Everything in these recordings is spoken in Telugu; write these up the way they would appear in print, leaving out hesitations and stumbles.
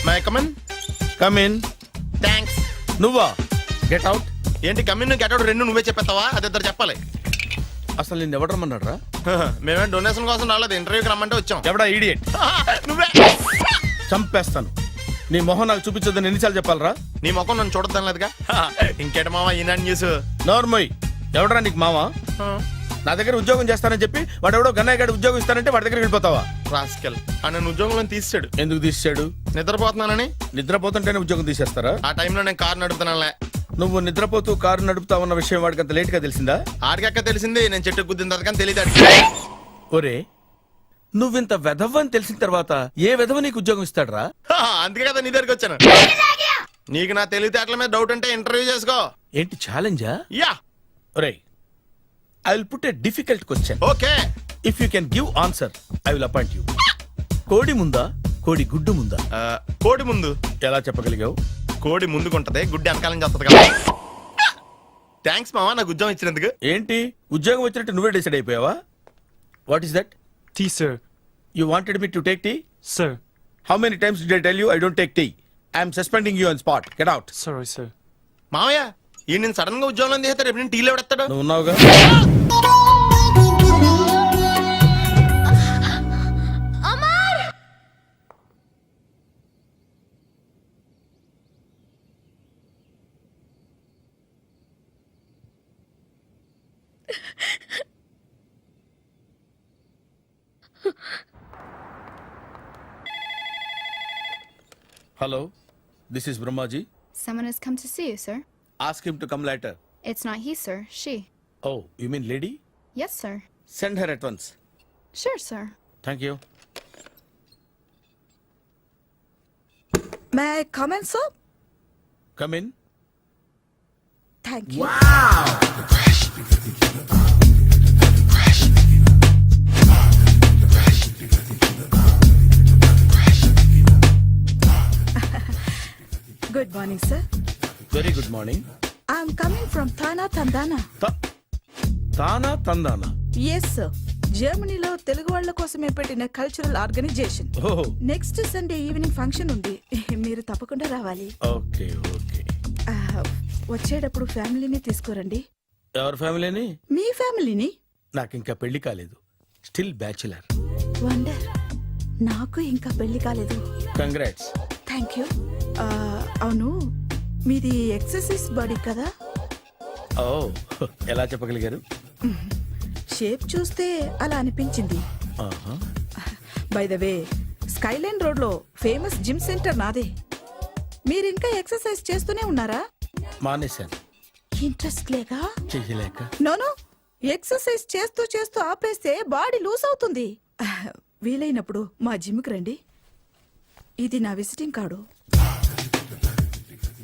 My come on. Come in. Thanks. నువ్వా? Get out. ఏంటి కమిన్ గెట్ అవుట్ రెండు నువ్వే చెప్పేస్తావా? అది ఇద్దరు చెప్పాలి. అసలు నేను ఎవడు రమ్మన్నాడు రా? మేమే డొనేషన్ కోసం రాలేదు, ఇంటర్వ్యూకి రమ్మంటే వచ్చాం. ఎవడా ఈడియట్? నువ్వే. చంపేస్తాను. నీ మొహం నాకు చూపించొద్దని ఎన్నిసార్లు చెప్పాలరా? నీ ముఖం నన్ను చూడద్దాం లేదుగా. ఇంకేట మామ ఈనాడు న్యూస్. నోర్మోయ్. ఎవడరా నీకు మావా? నా దగ్గర ఉద్యోగం చేస్తానని చెప్పి వాడు ఎవడో గన్నయ్య గారి ఉద్యోగం ఇస్తానంటే వాడి దగ్గరికి వెళ్ళిపోతావా? రాస్కెల్. నన్ను ఉద్యోగంలో తీసాడు. ఎందుకు తీసాడు? నిద్రపోతున్నానని. నిద్రపోతుంటేనే ఉద్యోగం తీసేస్తారా? ఆ టైంలో నేను కారు నడుపుతున్నానులే. నువ్వు నిద్రపోతూ కారు నడుపుతావన్న విషయం వాడికి అంత లేట్ గా తెలిసిందా? ఆడికక్క తెలిసింది, నేను చెట్టు గుద్దిన తర్వాత కానీ తెలియదు. ఒరే, నువ్వింత వెధవ్ అని తెలిసిన తర్వాత ఏ వెధవ నీకు ఉద్యోగం ఇస్తాడరా? అందుకే కదా నీ దగ్గరికి వచ్చాను. నీకు నా తెలివితేటల మీద డౌట్ అంటే ఇంటర్వ్యూ చేసుకో. ఏంటి ఛాలెంజా? యా. ఒరే, I will put a difficult question. Okay. If you can give answer I will appoint you. కోడి ముందా, కోడి గుడ్డు ముందా? కోడి ముందు. ఎలా చెప్పగలిగావు? కోడి ముందుకుంటది, గుడ్డి వెనకాలం చేస్తుంది కదా. థ్యాంక్స్ మామా నాకు ఉద్యోగం ఇచ్చినందుకు. ఏంటి ఉద్యోగం వచ్చినట్టు నువ్వే డిసైడ్ అయిపోయావా? What is that? Tea, sir. You wanted me to take tea? Sir. How many times did I tell you I don't take tea? I am suspending you on spot. Get out. Sorry, sir. మామయ్య ఈ నేను సడన్ గా ఉద్యోగంలో తీస్తాడు. రేపు నేను టీలో పెడతాడు. నువ్వు ఉన్నావుగా? Hello, this is Brahmaji. Someone has come to see you, sir. Ask him to come later. It's not he, sir. She. Oh, you mean lady? Yes, sir. Send her at once. Sure, sir. Thank you. May I come in, sir? Come in. Thank you. Good morning, sir. Very good morning. I'm coming from Thana Tandana. తానా తందానా? Yes, sir. జర్మనీలో తెలుగు వాళ్ళ కోసమే పెట్టిన కల్చరల్ ఆర్గనైజేషన్. ఓహో. నెక్స్ట్ సండే ఈవినింగ్ ఫంక్షన్ ఉంది, మీరు తప్పకుండా రావాలి. Okay okay. వచ్చేటప్పుడు ఫ్యామిలీని తీసుకురండి. ఎవరి ఫ్యామిలీని? మీ ఫ్యామిలీని. నాకు ఇంకా పెళ్లి కాలేదు. Still bachelor. వండర్. నాకు ఇంకా పెళ్లి కాలేదు. కంగ్రాట్స్. Thank you. అవును, మీది ఎక్సర్సైజ్ బాడీ కదా? ఓ, ఎలా చెప్పగలిగారు? షేప్ చూస్తే అలా అనిపించింది. By the way, Skyline road లో ఫేమస్ జిమ్ సెంటర్ నాదే. మీరు ఇంకా ఎక్సర్సైజ్ చేస్తూనే ఉన్నారా? మానేశాను. ఇంట్రెస్ట్ లేక? చెయ్యలేక. నోను, ఎక్సర్సైజ్ చేస్తూ చేస్తూ ఆపేస్తే బాడీ లూజ్ అవుతుంది. వీలైనప్పుడు మా జిమ్కి రండి. ఇది నా విజిటింగ్ కార్డు.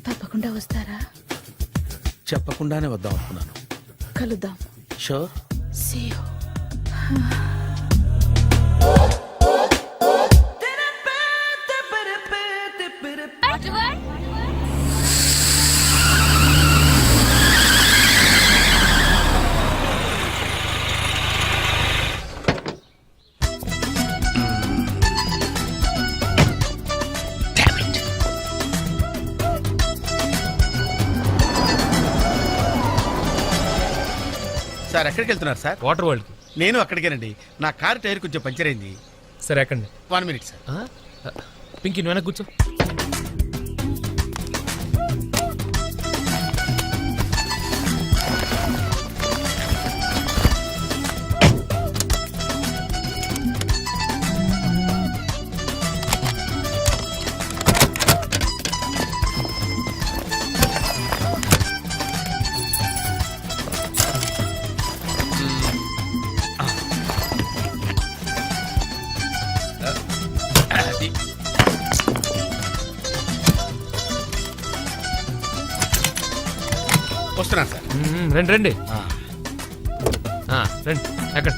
తప్పకుండా వస్తారా? చెప్పకుండానే వద్దాం అనుకున్నాను. కలుద్దాం. షూర్. See you. సార్ ఎక్కడికి వెళ్తున్నారు సార్? Water world. నేను అక్కడికేనండి. నా కార్ టైర్ కొంచెం పంచర్ అయింది. సరే ఎక్కండి. 1 minute సార్. పింకీ నువ్వు వెనక్కి కూర్చో. వస్తున్నాను సార్. రండి రండి. రండి ఎక్కడ?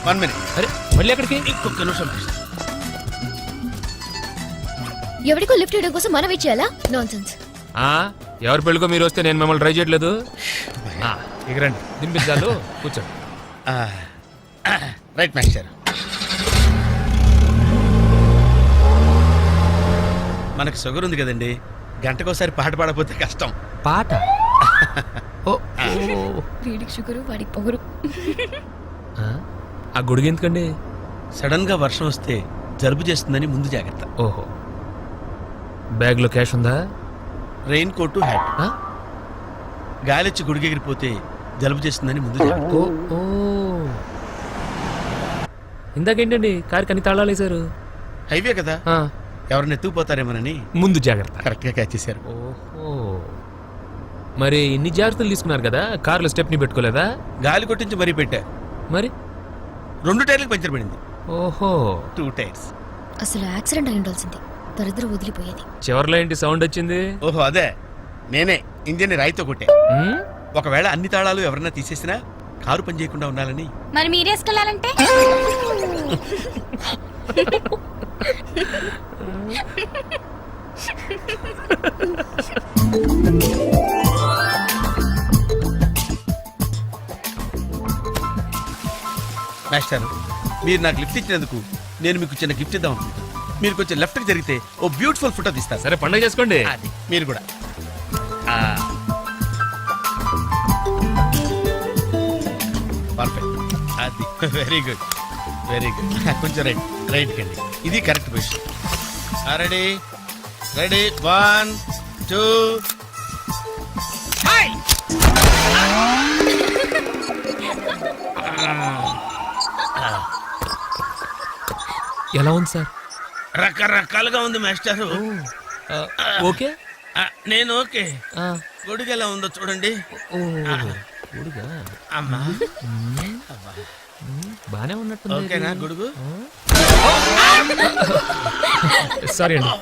1 minute. అరే మళ్ళీ ఎక్కడికి? ఇంకొక నిమిషం. ఎవరికో లిఫ్ట్ ఇవ్వడం కోసం మనం ఇచ్చేయాలా? నాన్సెన్స్. ఎవరి పెళ్ళికో మీరు వస్తే నేను మిమ్మల్ని ట్రై చేయట్లేదు. ఇక రండి, దింపించాలు కూర్చోండి. Right master. మనకు షుగర్ ఉంది కదండి, గంటకోసారి పాట పాడకపోతే కష్టం. పాట ఓ వీడికి షుగరు వాడికి పొగరు. ఆ? ఆ గొడుగు ఎందుకండి? సడన్ గా వర్షం వస్తే జలుబు చేస్తుందని ముందు జాగ్రత్త. ఓహో, బ్యాగ్లో క్యాష్ ఉందా? Rain coat, hat. ఆ? గాలిచ్చి గుడిగెగిరిపోతే జలుబు చేస్తుందని ముందు జాగ్రత్త. ఓ ఓ ఇందాకేంటండి కారు కని తాళాలు వేశారు? హైవే కదా, ఆ, ఎవరిని ఎత్తుకుపోతారేమోనని ముందు జాగ్రత్త. కరెక్ట్ గా క్యాచ్ చేశారు. ఓహో, మరి ఇన్ని జాగ్రత్తలు తీసుకున్నారు కదా, కారులో స్టెప్ని పెట్టుకోలేదా? గాలి కొట్టించి మరీ పెట్టా. మరి 2 టైర్లకు పంచర్ పడింది. ఓహో, 2 టైర్స్. అసలు యాక్సిడెంట్ అయి ఉండాల్సింది, దరిద్రం వదిలిపోయేది. చివర్లో ఏంటి సౌండ్ వచ్చింది? ఓహో అదే, నేనే ఇంజిన్ రాయితో కొట్టా. ఉమ్, ఒకవేళ అన్ని తాళాలు ఎవరన్నా తీసేసినా కారు పని చేయకుండా ఉండాలని. మరి మీరేసుకెళ్ళాలంటే మాస్టర్, మీరు నాకు లిఫ్ట్ ఇచ్చినందుకు నేను మీకు చిన్న గిఫ్ట్ ఇద్దాం అనుకుంటున్నాను. మీరు కొంచెం లెఫ్ట్కి జరిగితే ఓ బ్యూటిఫుల్ ఫోటో తీస్తారు. సరే పండగ చేసుకోండి. అది మీరు కూడా. పర్ఫెక్ట్, అది వెరీ గుడ్, వెరీ గుడ్. కొంచెం రైట్ కండి, ఇది కరెక్ట్ పొజిషన్. Ready ready, 1 2. ఎలా ఉంది సార్? రకరకాలుగా ఉంది మాస్టారు. ఓకే. నేను ఓకే. ఆ, గొడుగు ఎలా ఉందో చూడండి. ఓ, గొడుగా? అమ్మా, బానే ఉన్నట్టుంది. ఓకేనా గొడుగు? సారీ అండి.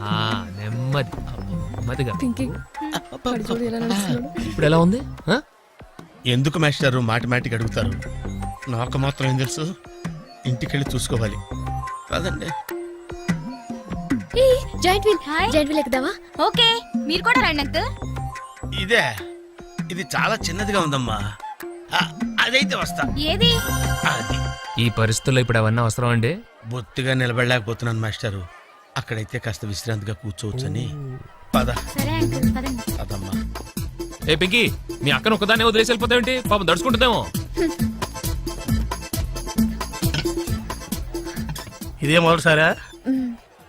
ఆ, నెమ్మది నెమ్మదిగా. ఇప్పుడు ఎలా ఉంది? ఆ? ఎందుకు మాస్టారు మాటిమాటికి అడుగుతారు? నాకు మాత్రం ఏం తెలుసు, ఇంటికెళ్ళి చూసుకోవాలి. కాదండి, giant wheel, hi. Giant wheel ఎక్కుదావా? ఓకే, మీరు కూడా రండి అంకుల్. ఇదే, ఇది చాలా చిన్నదిగా ఉందమ్మా. అదైతే వస్తా. ఏది? అది ఈ పరిస్థితుల్లో ఇప్పుడు అవన్నీ అవసరం అండి? బొత్తిగా నిలబడలేకపోతున్నాను మాస్టారు. అక్కడైతే కాస్త విశ్రాంతిగా కూర్చోవచ్చని. పద సరే అంకుల్, పదండి. పదమ్మా. ఏ పింకీ, మీ అక్కను ఒక్కదాన్ని వదిలేసి వెళ్ళిపోతావేంటి? పాపం దడుచుకుంటుందేమో. ఇదే మొదటిసారా?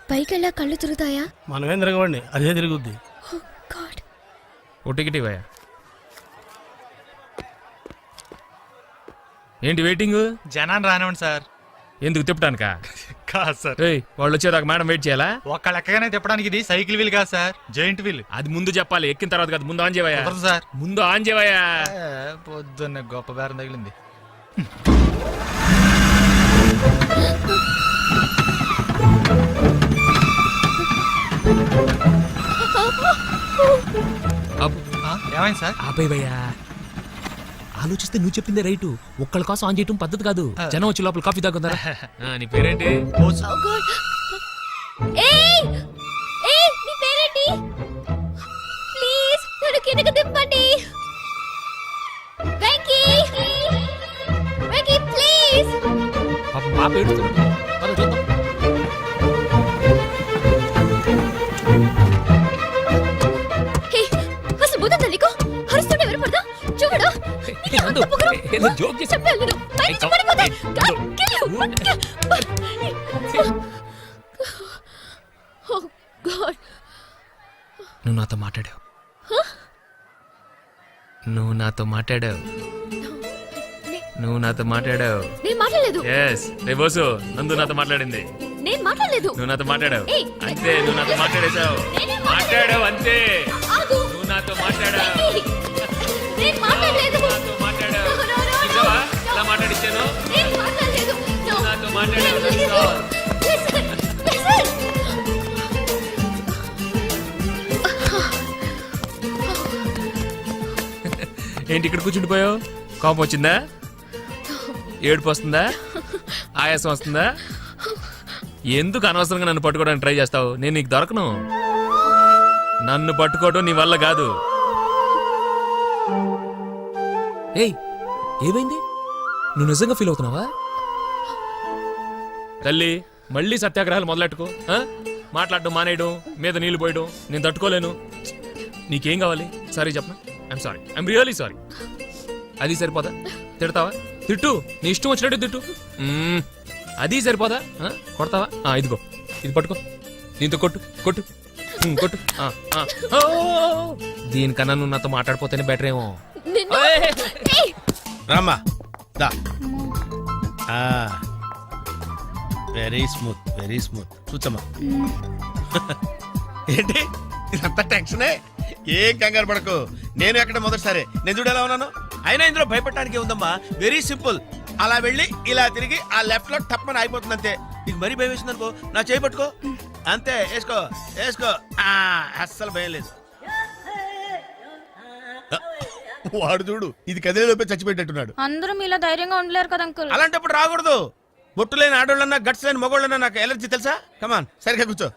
పైకెళ్ళా కళ్ళు తిరుగుతాయా? మనమేం తిరగవండి, అదే తిరుగుద్ది. Oh God. ఓ టికెట్ ఇవ్వయా. ఏంటి వెయిటింగ్? జనాన్ని రానివ్వండి సార్. ఎందుకు తిప్పడానికా? కాదు సార్, ఏయ్, వాళ్ళు వచ్చేదాకా మేడం వెయిట్ చేయాలా? ఒక్క లెక్కగానే తిప్పడానికి ఇది సైకిల్ వీల్ కాదు సార్, జైంట్ వీల్. అది ముందు చెప్పాలి, ఎక్కిన తర్వాత కాదు. ముందు ఆన్ చేయవయ్యా. కుదరదు సార్. ముందు ఆన్ చేయవయ్యా. పొద్దున్న గొప్ప బేరం తగిలింది. ఏమైంది సార్? ఆపేవయ్యా. ఆలోచిస్తే నువ్వు చెప్పిందే రైటు. ఒక్కళ్ళ కోసం ఆన్ చేయటం పద్ధతి కాదు. జనం వచ్చి లోపల కాఫీ తాగుతారా? నీ పేరేంటి? Oh God. ఏయ్! ఏయ్, నీ పేరేంటి? ప్లీజ్ నన్ను కిందకి దింపండి. వెంకీ! వెంకీ ప్లీజ్. పాపం పాప ఏడుస్తుంది. పద చూద్దాం. హే, అసలు బుద్ధుందా నీకు? అరుస్తుంటే వినపడదా? చూడు. ఏ, నందు, ఏదో జోక్ చేశా. చెప్పాను నేను. పైనుంచి పడిపోతా. God, kill you. Oh God. నువ్వు నాతో మాట్లాడావు. నువ్వు నాతో మాట్లాడావు. నువ్వు నాతో మాట్లాడావు. నేను మాట్లాడలేదు. ఎస్, రే బోసు, నందు నాతో మాట్లాడింది. నేను మాట్లాడలేదు. నువ్వు నాతో మాట్లాడావు. ఏయ్, అంతే, నువ్వు నాతో మాట్లాడేశావు. నేనే మాట్లాడావు అంతే. ఆగు. నువ్వు నాతో మాట్లాడావు. వెంకీ, నేను మాట్లాడలేదు. నాతో మాట్లాడావు. No, no, no, no. చూసావా? ఎలా మాట్లాడిచ్చాను? నేను మాట్లాడలేదు. No. నువ్వు నాతో మాట్లాడావు. Listen, that's all. listen, listen. ఏంటి ఇక్కడ కూర్చుండిపోయావు? కోపం వచ్చిందా? ఏడుపు వస్తుందా? ఆయాసం వస్తుందా? ఎందుకు అనవసరంగా నన్ను పట్టుకోవడానికి ట్రై చేస్తావు? నేను నీకు దొరకను. నన్ను పట్టుకోవడం నీ వల్ల కాదు. ఏయ్, ఏమైంది? నువ్వు నిజంగా ఫీల్ అవుతున్నావా? తల్లి, మళ్ళీ సత్యాగ్రహాలు మొదలెట్టుకో ఆ? మాట్లాడడం మానేయడం మీద నీళ్లు పోయడం నేను తట్టుకోలేను. నీకేం కావాలి? సారీ చెప్పనా? I'm sorry, I'm really sorry. అది సరిపోదా? తిడతావా? తిట్టు, నీ ఇష్టం వచ్చినట్టు తిట్టు. అది సరిపోదా? కొడతావా? ఇదిగో ఇది పట్టుకో, దీంతో కొట్టు కొట్టు కొట్టు. ఓ! దీనికన్నా నువ్వు నాతో మాట్లాడిపోతేనే బెటర్ ఏమో. రామ్మా దా. Very smooth, very smooth. కూర్చోమ్మా. ఏంటి ఇదంతా టెన్షనే? ఏం కంగారు పడకు. నేను ఎక్కడ మొదటిసారి నేను చూడు ఎలా ఉన్నాను. అయినా ఇందులో భయపడటానికి ఉందమ్మా. Very simple. అలా వెళ్ళి ఇలా తిరిగి ఆ లెఫ్ట్ లో టప్మని అయిపోతుంది అంతే. నీకు మరీ భయం వేసింది అనుకో, నా చేయి పట్టుకో అంతే. వేసుకో వేసుకో. అస్సలు భయం లేదు. వాడు చూడు, ఇది కదిలేలోపే చచ్చిపెట్టేట్టున్నాడు. అందరూ మీలా ధైర్యంగా ఉండలేరు కదా అంకుల్. అలాంటప్పుడు రాకూడదు. బొట్టు లేని ఆడోళ్ళన్నా గట్స్ లేని మగోళ్ళన్నా నాకు ఎలర్జీ తెలుసా? కమాన్ సరిగ్గా కూర్చో.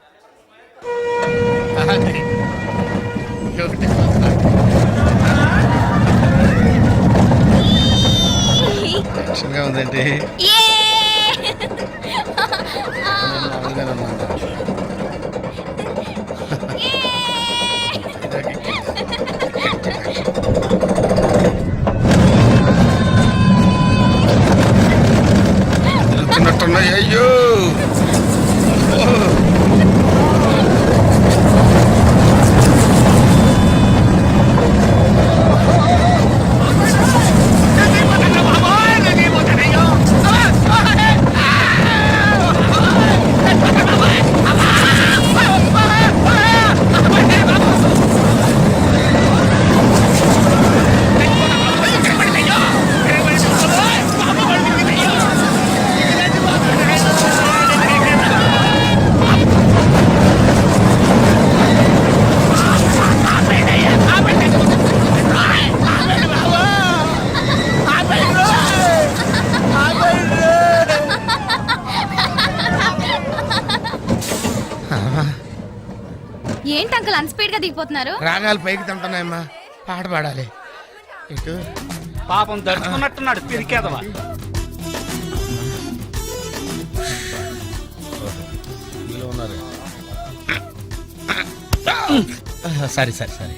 టెన్షన్గా ఉందంటే అయ్యో ఏంటి అంకుల్ అన్ స్పీడ్ గా దిగిపోతున్నారు? రాగాలు పైకి తింటున్నాయమ్మా, పాట పాడాలి. ఇటు పాపం దడుచుకున్నట్టున్నాడు పిరికేదవా. సరే సరే సరే.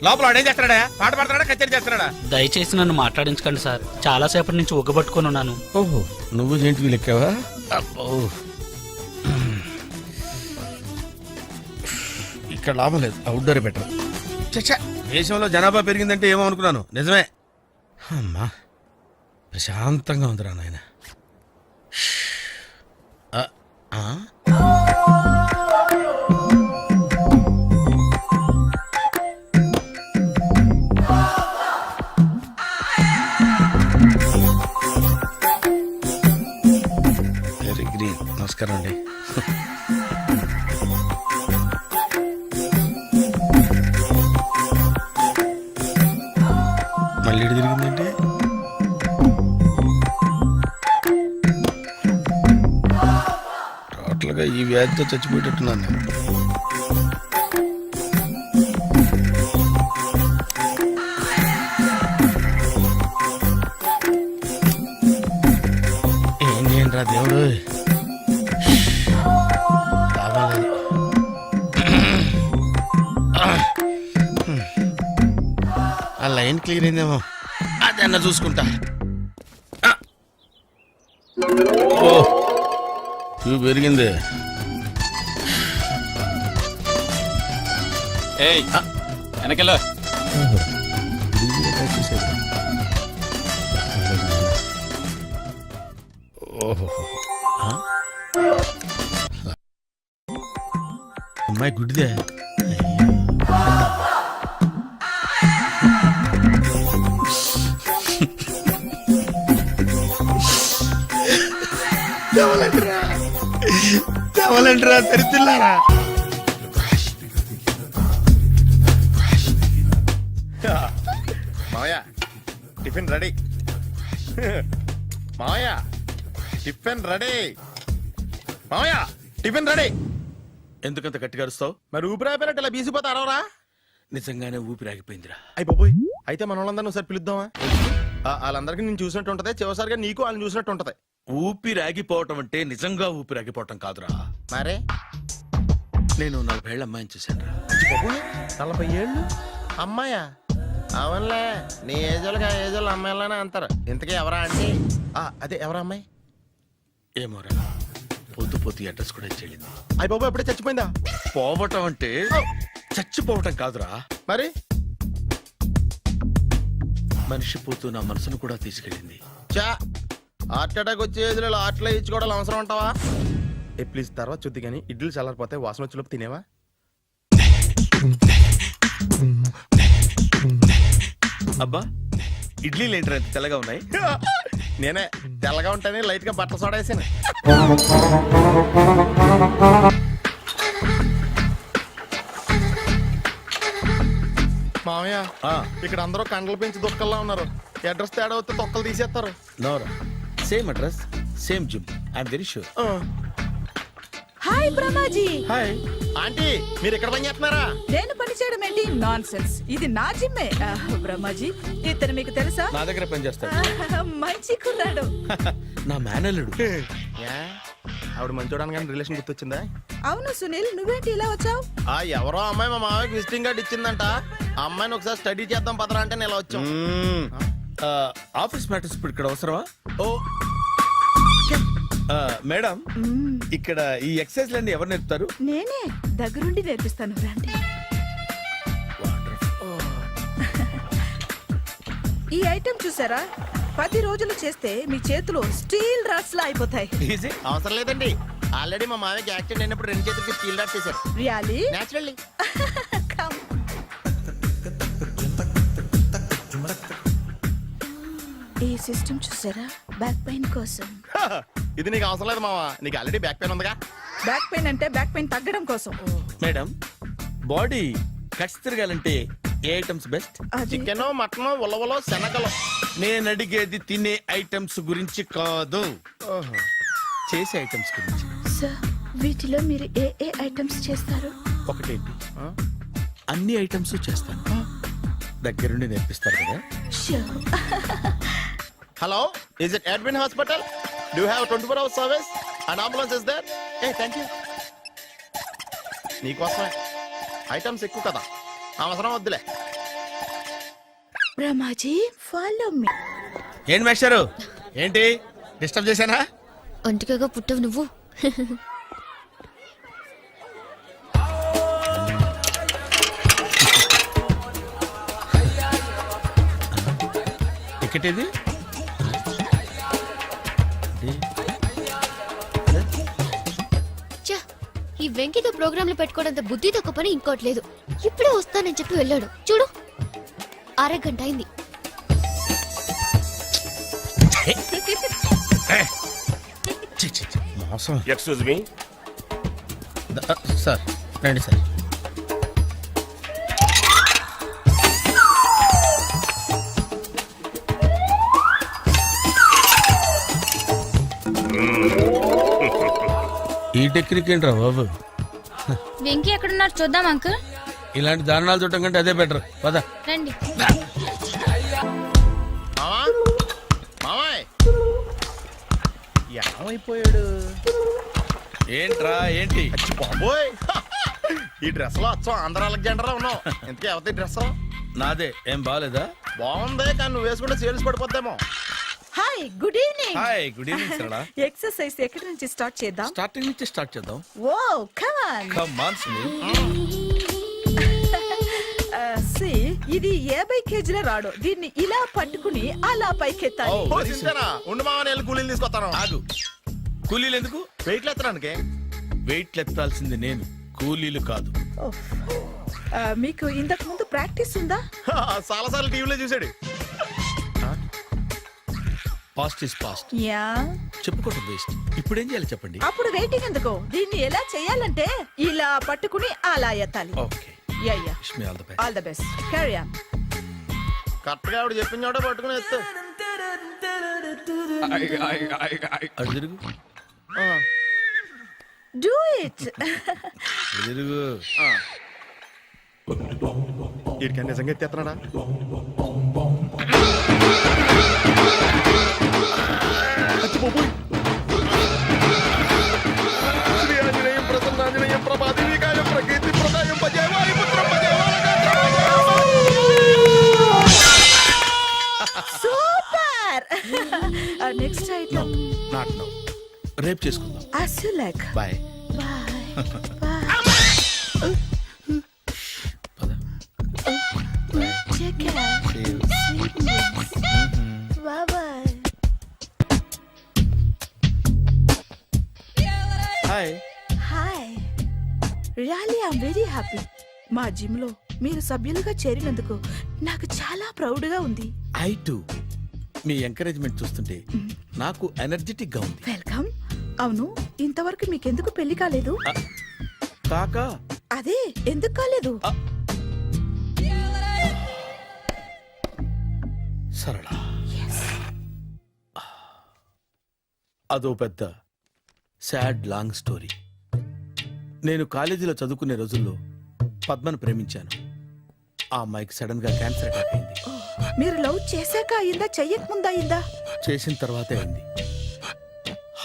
లోపల వాడు ఏం చేస్తున్నాడా? పాట పాడుతున్నాడా, కచేరీ చేస్తున్నాడా? దయచేసి నన్ను మాట్లాడించకండి సార్, చాలా సేపటి నుంచి ఉగ్గబట్టుకొని ఉన్నాను. ఓహో, నువ్వు జేంటివి లెక్కావా? అబ్బో, ఇక్కడ లాభం లేదు, అవుట్డోర్ బెటర్. చచ్చా, దేశంలో జనాభా పెరిగిందంటే ఏమో అనుకున్నాను, నిజమే. అమ్మా ప్రశాంతంగా ఉందిరా నాయన. Very green. నమస్కారం అండి. మళ్ళీ తిరిగిందంటే టోటల్గా ఈ వ్యాధితో చచ్చిపోయేటట్టున్నాను నేను. ఏం చేయండి రా దేవుడు, కావాలేదు. ఆ లైన్ క్లియర్ అయిందేమో, అదన్నా చూసుకుంటా. ఓ ఇవి పెరిగింది. వెనకెళ్ళ ఓహో, అమ్మాయి గుడ్డిదే. చావాలంటరా దరిద్రులారా. మావయ్య టిఫిన్ రెడీ. మావయ్య టిఫిన్ రెడీ. మావయ్య టిఫిన్ రెడీ. ఎందుకంత గట్టిగా అరుస్తావు? మరి ఊపిరి అయిపోయినట్టు ఇలా బీసిపోతారవరా? నిజంగానే ఊపిరి ఆగిపోయిందిరా. అయిపోయి అయితే మన వాళ్ళందరూ ఒకసారి పిలుద్దామా? వాళ్ళందరికీ నేను చూసినట్టు ఉంటది, చివరిసారిగా నీకు వాళ్ళని చూసినట్టు ఉంటది. ఊపిరాగిపోవటం అంటే నిజంగా ఊపిరాగిపోవటం కాదురా. మరే నేను 40 ఏళ్ళ అమ్మాయిని చూశాను రా. 40 ఏళ్ళు అమ్మాయా? అవునులే, నీ ఏజోళ్ళకి ఆ ఏజోళ్ళు అమ్మాయిలానే అంటారు. ఇంతకీ ఎవరా అంటే అదే ఎవరా అమ్మాయి? ఏమోరా, పొద్దు పొద్దు అడ్రస్ కూడా ఇచ్చేళ్ళింది. అయ్య బాబు ఎప్పుడే చచ్చిపోయిందా? పోవటం అంటే చచ్చిపోవటం కాదురా, మరి మనిషి పోతూ నా మనసును కూడా తీసుకెళ్ళింది. చా హార్ట్ అటాక్ వచ్చే ఏజ్లో హార్ట్లో ఇచ్చుకోవడం అవసరం ఉంటావా? ప్లీజ్ తర్వాత చూద్ది కానీ ఇడ్లీ చల్లారిపోతే వాసన వచ్చేలోపు తినేవా? అబ్బా, ఇడ్లీలు ఏంట్రా ఇంత తెల్లగా ఉన్నాయి? నేనే తెల్లగా ఉంటానే లైట్ గా బట్టలు సోడేసాను. మామయ్య, ఇక్కడ అందరూ కండలు పెంచి దుక్కల్లా ఉన్నారు. అడ్రస్ తేడా వస్తే తొక్కలు తీసేస్తారు. నోరా, same address, same gym. I'm very sure. Hi Brahmaji. Hi aunty, మీరు ఇక్కడ పని చేస్తున్నారా? నేను పని చేయడం ఏంటి? Nonsense. ఇది నా జిమ్మే. బ్రహ్మాజీ, ఇతను మీకు తెలుసా? నా దగ్గర పని చేస్తాడు. మంచి కుర్రాడు. నా మేనల్లుడు. ఆవిడ మంచోడానికి కానీ రిలేషన్ గుర్తొచ్చిందా? అవును సునీల్, నువ్వేంటి ఇలా వచ్చావు? ఎవరో అమ్మాయి మా మామయ్యకి విజిటింగ్ కార్డ్ ఇచ్చిందంట. ఆ అమ్మాయిని ఒకసారి స్టడీ చేద్దాం పదరా అంటే నేను ఇలా వచ్చాం. ఆఫీస్ మ్యాటర్స్ ఇప్పుడు ఇక్కడ అవసరమా? ఓ మేడం, ఇక్కడ ఈ ఎక్సర్సైజ్ లన్నీ ఎవరు నేర్పుతారు? నేనే దగ్గరుండి నేర్పిస్తాను, రండి. ఈ ఐటెం చూసారా? 10 రోజులు చేస్తే మీ చేతులు స్టీల్ రాట్స్ లా అయిపోతాయి. ఈజీ. అవసరం లేదండి, ఆల్రెడీ మా మామయ్యకి యాక్సిడెంట్ అయినప్పుడు 2 చేతులకి స్టీల్ డాట్ చేశారు. రియాలీ? నేచురల్లీ. ఈ సిస్టమ్ చూసారా? బ్యాక్ పెయిన్ కోసం. ఇది నీకు అవసరం లేదు మావా, నీకు ఆల్రెడీ బ్యాక్ పెయిన్ ఉందిగా. బ్యాక్ పెయిన్ అంటే బ్యాక్ పెయిన్ తగ్గడం కోసం. మేడం, బాడీ కట్స్ తిరగాలంటే ఏ ఐటమ్స్ బెస్ట్? చికెన్, మటన్, ఉలవలో, శనగలు. నేను అడిగేది తినే ఐటమ్స్ గురించి కాదు, చేసే ఐటమ్స్ గురించి. సార్, వీటిలో మీరు ఏ ఏ ఐటమ్స్ చేస్తారు? ఒకటేంటి, అన్ని ఐటమ్స్ చేస్తాను. దగ్గరుండి నేర్పిస్తారు కదా. Hello, is it admin hospital? Do you have 24 hours service and ambulance is there? Thank you. నీకోసమే. ఐటమ్స్ ఎక్కువ కదా, అవసరం వద్దులే. Brahmaji, follow me. ఏంటి మేస్టారు, ఏంటి డిస్టర్బ్ చేశానా? ఒంటికగా పుట్టవు నువ్వు. టికెట్ ఇది? ఛ, ఈ వెంకితో ప్రోగ్రాంలు పెట్టుకోవడంత బుద్ధి తక్కువ పని ఇంకోటి లేదు. ఇప్పుడే వస్తానని చెప్పి వెళ్ళాడు చూడు, అరగంట అయింది. మోసం. Excuse me. సార్ రండి సార్. ఈ టెక్నిక్ ఏంట్రా బాబు? వెంకీ ఎక్కడున్నారు చూద్దాం అంకుల్. ఇలాంటి దారుణాలు చూడటం కంటే అదే బెటర్. పద. రండి. మామాయ్ ఏమైపోయాడు? ఏంట్రా ఏంటి? బాబోయ్, ఈ డ్రెస్ లో అచ్చం ఆంధ్ర అలెగ్జాండర్ లో ఉన్నావు. ఇంతకీ ఎవరి డ్రెస్? నాదే. ఏం బాగాలేదా? బాగుంది, కానీ నువ్వు వేసుకుంటే సేల్స్ పడిపోద్దేమో. Hi, good evening. Hi, good evening Sarala. Exercise ఎక్కడి నుంచి స్టార్ట్ చేద్దాం? స్టార్టింగ్ నుంచి స్టార్ట్ చేద్దాం. Oh come on. Come on Sunil. ఇది 50 కేజీల రాడు. దీన్ని ఇలా పట్టుకుని అలా పైకెత్తాలి. ఓ, సింతేనా? ఉండు మామ, నేను కూలీలు తీసుకొస్తాను. ఆగు. కూలీలు ఎందుకు? వెయిట్లు ఎత్తడానికి. వెయిట్ ఎత్తాల్సింది నేను, కూలీలు కాదు. మీకు ఇంతకు ముందు ప్రాక్టీస్ ఉందా? చాలా సార్లు టీవీలో చూసాడు. Past is past. యా, చెప్పుకోవడం వేస్ట్. ఇప్పుడు ఏం చేయాలి చెప్పండి. అప్పుడు వెయిటింగ్ ఎందుకు? దీన్ని ఎలా చేయాలంటే ఇలా పట్టుకుని అలా ఎత్తాలి. Okay, ya ya, wish me all the best. All the best. Carry on. Correct గా ఆవిడ చెప్పిన చోట పట్టుకుని ఎత్తు. అటు తిరుగు. Do it. అటు తిరుగు. వీడికి నిజంగా ఎత్తేస్తున్నాడా? అచ్చి బాబోయ్. శ్రీ ఆంజనేయం ప్రసన్నాంజనేయం ప్రభాదేవికాయం ప్రకీర్తి ప్రదాయం భజే వాయుపుత్రం భజే super. Next item not now, రేపు చేసుకుందాం. as you like. Bye. Bye. Bye. Take care. Sweet dreams. Bye bye. Hi. Hi. Really, I'm very happy. మా జిమ్ లో మీరు సభ్యులుగా చేరినందుకు నాకు చాలా ప్రౌడ్ గా ఉంది. I to. మీ ఎంకరేజ్మెంట్ చూస్తుంటే నాకు ఎనర్జెటిక్ గా ఉంది. వెల్కమ్. అవును, ఇంతవరకు మీకెందుకు పెళ్లి కాలేదు? కాకా అదే ఎందుకు కాలేదు? సరళ, అదో పెద్ద సాడ్ లాంగ్ స్టోరీ. నేను కాలేజీలో చదువుకునే రోజుల్లో పద్మను ప్రేమించాను. ఆ అమ్మాయికి సడన్ గా క్యాన్సర్ అటాక్ అయింది. మీరు లవ్ చేశాక అయిందా, చెయ్యక ముందా అయిందా? చేసిన తర్వాతే అయింది.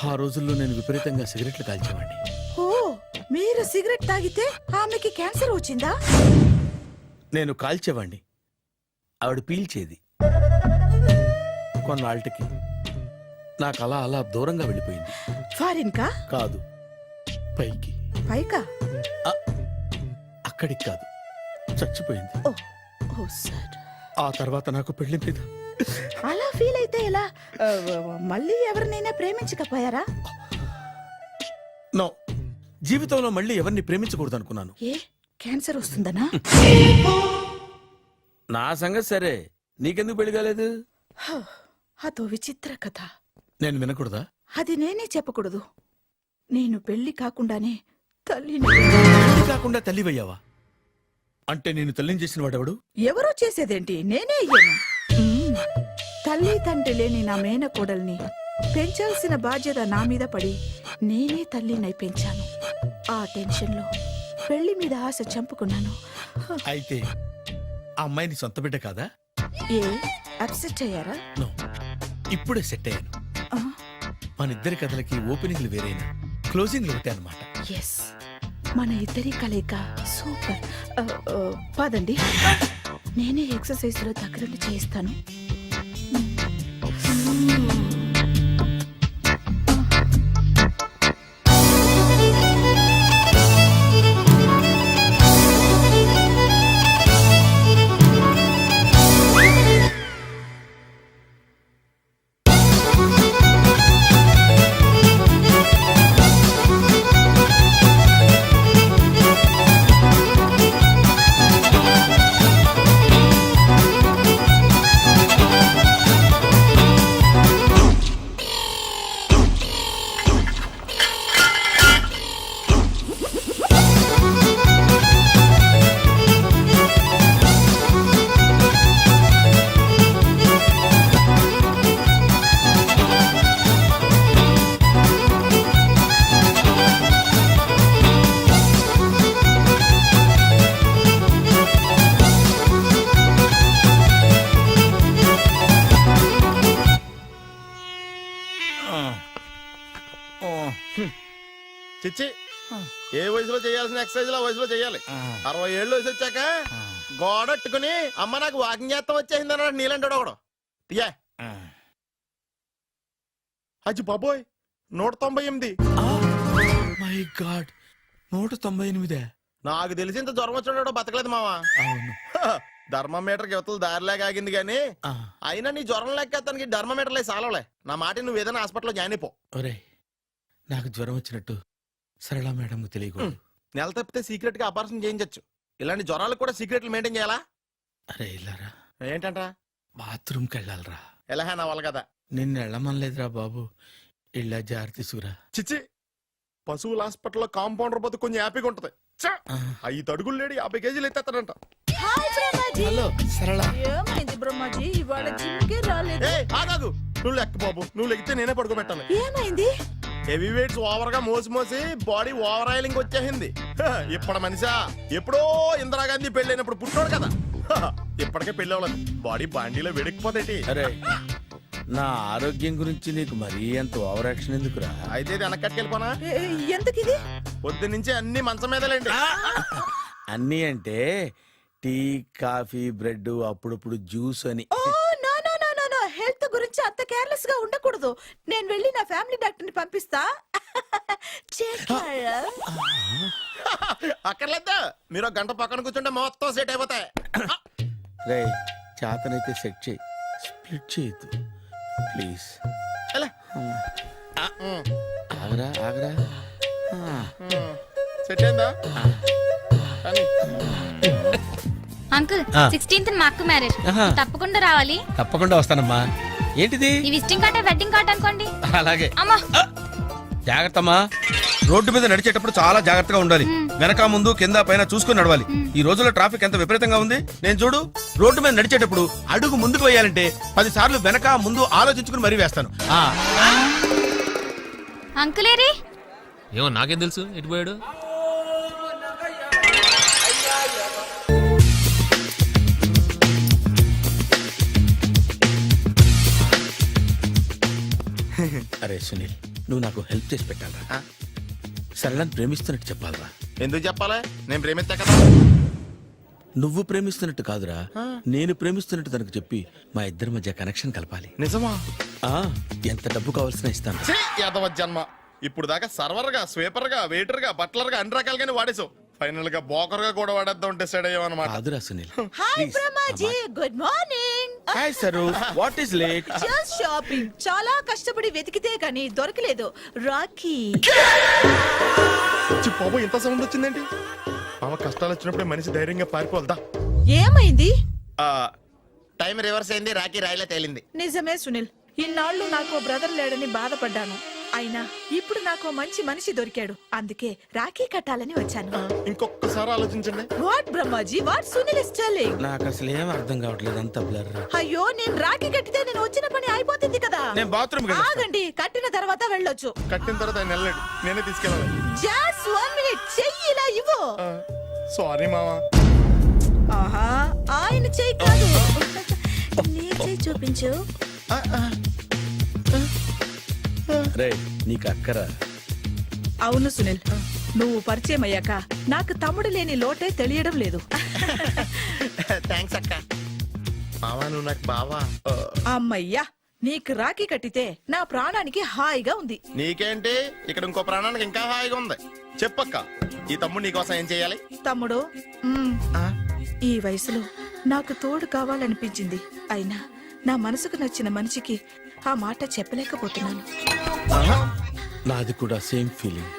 ఆ రోజుల్లో నేను విపరీతంగా సిగరెట్లు కాల్చేవాడిని. ఓ, మీరు సిగరెట్ తాగితే ఆమెకి క్యాన్సర్ వచ్చిందా? నేను కాల్చేవాణ్ణి, ఆవిడ పీల్చేది. కొన్నాళ్ళకి నాకు అలా అలా దూరంగా వెళ్ళిపోయింది. ఫారిన్ కా? కాదు, పైకి. పైకా? అక్కడికి కాదు, చచ్చిపోయింది. ఓ ఓ సార్. ఆ తర్వాత నాకు పెళ్లి మీద అలా ఫీల్ అయితే ఎలా? మళ్ళీ ఎవరినైనా ప్రేమించకపోయారా? నో, జీవితంలో మళ్ళీ ఎవరిని ప్రేమించకూడదు అనుకున్నాను. ఏ, క్యాన్సర్ వస్తుందనా? నా సంగతి సరే, నీకెందుకు పెళ్లి కాలేదు? అదో విచిత్ర కథ. నేను వినకూడదా? అది నేనే చెప్పకూడదు. నేను పెళ్లి కాకుండానే తల్లిని. పెళ్లి కాకుండా తల్లివయ్యావా? అంటే నేను తల్లిని చేసిన వాడెవడు? ఎవరో చేసేదేంటి, నేనే అయ్యాను. తల్లి తండ్రి లేని నా మేనకోడల్ని పెంచాల్సిన బాధ్యత నా మీద పడి నేనే తల్లినై పెంచాను. ఆ టెన్షన్లో పెళ్లి మీద ఆశ చంపుకున్నాను. అయితే ఆ అమ్మాయిని సొంత బిడ్డ కాదా? ఏ, అప్సెట్ అయ్యారా? నో, ఇప్పుడే సెట్ అయ్యాను. ఆ, మన ఇద్దరి కథలకి ఓపెనింగ్లు వేరైనా క్లోజింగ్లు ఒకటే అన్నమాట. ఎస్, మన ఇద్దరి కలయిక సూపర్. పదండి, నేనే ఎక్సర్సైజ్ లో దగ్గరుండి చేయిస్తాను. చిచ్చి, ఏ వయసులో చేయాల్సిన ఎక్సర్సైజ్ ఆ వయసులో చేయాలి. 60 ఏళ్ళు వయసు వచ్చాక గోడట్టుకుని అమ్మ నాకు వాకింగ్ చేస్తాం వచ్చేసింది అన్నాడు నీలంటాడు ఒకడు. యా అచ్చి బాబోయ్, 198. My God, 198. నాకు తెలిసి ఇంత జ్వరం వచ్చాడు బతకలేదు మావా. అవును. ధర్మమీటర్ యువతలు దారిలాగా ఆగింది గానీ అయినా నీ జ్వరం లెక్క అతనికి ధర్మమీటర్లే సాలవలే. నా మాట నువ్వు ఏదైనా హాస్పిటల్లో జాయిన్ అయిపో. ఒరే, నాకు జ్వరం వచ్చినట్టు సరళ మేడం తెలియకూడదు. నెల తప్పితే సీక్రెట్ గా ఆపరేషన్ చేయించచ్చు. ఇలాంటి జ్వరాలకు కూడా సీక్రెట్లు మెయింటైన్ చేయాలా? అరే ఇల్లారా, ఏంటంట? బాత్రూమ్కి వెళ్ళాలరా. ఎలా నా వాళ్ళ కదా. నిన్ను వెళ్ళమనలేదురా బాబు, ఇళ్ళ జారి తీసుకురా. చిచ్చి, పశువుల హాస్పిటల్లో కాంపౌండర్ బతు కొంచెం హ్యాపీగా ఉంటది. 5 అడుగులు లేడి 50 కేజీలు ఎత్తేస్తాడంట. హలో సరళ. ఏమైంది బ్రహ్మాజీ, ఇవాళ జిమ్కే రాలేదు? ఆగాగు, నువ్వు లెక్క బాబు, నువ్వు లెక్కితే నేనే పడుకోబెట్టాలి. ఏమైంది? హెవీ వెయిట్స్ ఓవర్ గా మోసి మోసి బాడీ ఓవర్ ఆయిలింగ్ వచ్చేసింది. ఇప్పుడు మనిషా ఎప్పుడో ఇందిరాగాంధీ పెళ్ళైనప్పుడు పుట్టాడు కదా, ఇప్పటికే పెళ్ళి అవ్వలేదు. బాడీ బాండీలో వెడికిపోతేటి. అరే నా ఆరోగ్యం గురించి నీకు మరీ అంత ఓవర్ యాక్షన్ ఎందుకురా? అయితే ఇది వెనకట్టుకెళ్ళిపోనా? ఎందుకు ఇది? పొద్దు నుంచి అన్ని మంచం మీదలేండి. అన్నీ అంటే టీ, కాఫీ, బ్రెడ్, అప్పుడప్పుడు జ్యూస్ అని. Oh no no no no no, health గురించి అంత కేర్లెస్ గా ఉండకూడదు. నేను వెళ్ళి నా ఫ్యామిలీ డాక్టర్ ని పంపిస్తా. అక్కర్లేద్దా, మీరు ఒక గంట పక్కన కూర్చుంటే మొత్తం సెట్ అయిపోతాయి. రే చేతనైతే సెట్ చేయి, స్ప్లిట్ చేయొద్దు ప్లీజ్. ఎలా? ఆగరా ఆగరా. సెట్ అయిందా? కానీ అంకుల్ 16th మా అక్క మ్యారేజ్ తప్పకుండా రావాలి. తప్పకుండా వస్తానమ్మా. ఏంటిది? ఈ విజిటింగ్ కార్డ్ వెడ్డింగ్ కార్డ్ అనుకోండి. అలాగే. అమ్మా జాగ్రత్తమ్మా. రోడ్డు మీద నడిచేటప్పుడు చాలా జాగ్రత్తగా ఉండాలి. వెనక ముందు కింద పైన చూసుకుని నడవాలి. ఈ రోజుల్లో ట్రాఫిక్ ఎంత విపరీతంగా ఉంది. నేను చూడు, రోడ్డు మీద నడిచేటప్పుడు అడుగు ముందుకు వేయాలంటే 10 సార్లు వెనక ముందు ఆలోచించుకుని మరీ వేస్తాను. అంకులేరి ఏమో నాకేం తెలుసు ఎటు పోయాడు. అరే సునీల్, నువ్వు నాకు హెల్ప్ చేసి పెట్టాలరా. సరళని ప్రేమిస్తున్నట్టు చెప్పాలరా. ఎందుకు చెప్పాలి? నేను ప్రేమిస్తా కదా. నువ్వు ప్రేమిస్తున్నట్టు కాదురా, నేను ప్రేమిస్తున్నట్టు తనకు చెప్పి మా ఇద్దరి మధ్య కనెక్షన్ కలపాలి. నిజమా? ఆ ఎంత డబ్బు కావాల్సిన ఇస్తాను. ఛీ, యాదవ జన్మ. ఇప్పుడు దాకా సర్వర్ గా, స్వీపర్ గా, వెయిటర్ గా, బట్లర్ గా అన్ని రకాలుగానే వాడేసావు. ఫైనల్ గా బోకర్ గా కూడా వాడేద్దాం డిసైడ్ అయ్యామన్నమాట. కాదురా Sunil. Hi Brahmaji, good morning. Hi sir, what is late? Just shopping. చాలా కష్టపడి వెతికితే గానీ దొరకలేదు. రాఖీ. బాబు ఇంత సౌండ్ వచ్చిందేంటి? మామ కష్టాలు వచ్చినప్పుడే మనిషి ధైర్యంగా పారిపోదా. ఏమైంది? టైం రివర్స్ అయింది, రాఖీ రాయిలా తేలింది. నిజమే సునీల్, ఇన్నాళ్ళు నాకు బ్రదర్ లేడని బాధపడ్డాను. అయినా ఇప్పుడు నాకు మంచి మనిషి దొరికాడు. అందుకే రాఖీ కట్టాలని వచ్చాను. ఇంకొకసారి ఆలోచించండి. What Brahmaji, what Sunil is telling? నాకు అసలు ఏం అర్థం కావట్లేదు, అంత బ్లర్. అయ్యో, నేను రాఖీ కట్టితే నేను వచ్చిన పని అయిపోతుంది కదా. నేను బాత్రూమ్ ఆగండి, కట్టిన తర్వాత వెళ్ళొచ్చు. కట్టిన తర్వాత ఆయన వెళ్ళండి, నేనే తీసుకెళ్ళాలి. జస్ట్ 1 minute, చెయ్యి ఇలా ఇవ్వు. సారీ మామా. ఆహా, ఆయన చెయ్యి కాదు, నీ చెయ్యి చూపించు. రే నీకు అక్కరా? అవును సునీల్, నువ్వు పరిచయం అయ్యాక నాకు తమ్ముడు లేని లోటే తెలియడం లేదు. థ్యాంక్స్ అక్క. మావా నువ్వు నాకు బావా. అమ్మయ్యా, నీకు రాఖీ కట్టితే నా ప్రాణానికి హాయిగా ఉంది. నీకేంటి, ఇక్కడ ఇంకో ప్రాణానికి ఇంకా హాయిగా ఉంది. చెప్పక్క, ఈ తమ్ముడు నీకోసం ఏం చేయాలి? తమ్ముడు, ఈ వయసులో నాకు తోడు కావాలనిపించింది. అయినా నా మనసుకు నచ్చిన మనిషికి ఆ మాట చెప్పలేకపోతున్నాను. నాది కూడా సేమ్ ఫీలింగ్.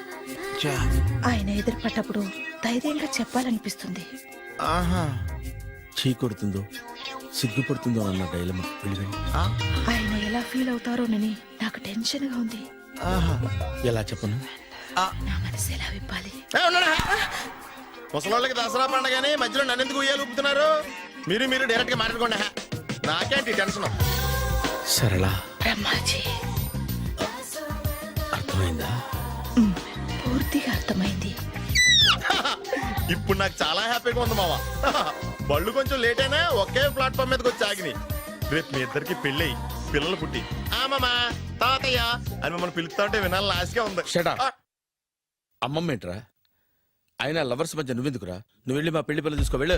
ఆయన ఎదురుపడ్డప్పుడు ధైర్యంగా చెప్పాలనిపిస్తుంది. చీ కొడుతుందో సిగ్గుపడుతుందో అన్న డైలమా. ఆయన ఎలా ఫీల్ అవుతారోనని నాకు టెన్షన్ గా ఉంది. ఎలా చెప్పను? నా మనసు ఎలా విప్పాలి? ముసలోళ్ళకి దసరా పండగని మధ్యలో నన్ను ఎందుకు ఉయ్యాలు ఊపుతున్నారు? మీరు డైరెక్ట్ గా మాట్లాడుకోండి. నాకేంటి టెన్షన్? సరళ, బ్రహ్మాజీ, అర్థమైందా? పూర్తిగా అర్థమైంది. ఇప్పుడు నాకు చాలా హ్యాపీగా ఉంది మావా. బళ్ళు కొంచెం లేట్ అయినా ఒకే ప్లాట్ఫామ్ మీదకి వచ్చి ఆగినాయి. రేపు మీ ఇద్దరికి పెళ్ళి పిల్లలు పుట్టి మామా తాతయ్య అని మమ్మల్ని పిలుస్తా ఉంటే వినాలని ఆశగా ఉంది. Shut up. అమ్మమ్మ ఏంట్రా? అయినా లవర్స్ మధ్య నువ్వెందుకురా? నువ్వు వెళ్ళి మా పెళ్లి పిల్లలు చూసుకో, వెళ్ళు.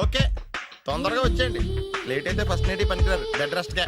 ఓకే, తొందరగా వచ్చేయండి. లేట్ అయితే ఫస్ట్ నైట్ పనికిరారు, బెడ్ రెస్ట్ గా.